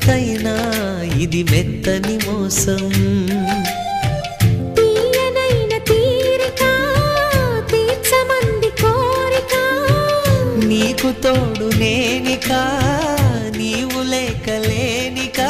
ఎంతైనా ఇది మెత్తని మోసం. తీయనైన తీరిక తీర్చమంది కోరిక, నీకు తోడు నేనిక నీవు లేక లేనిక.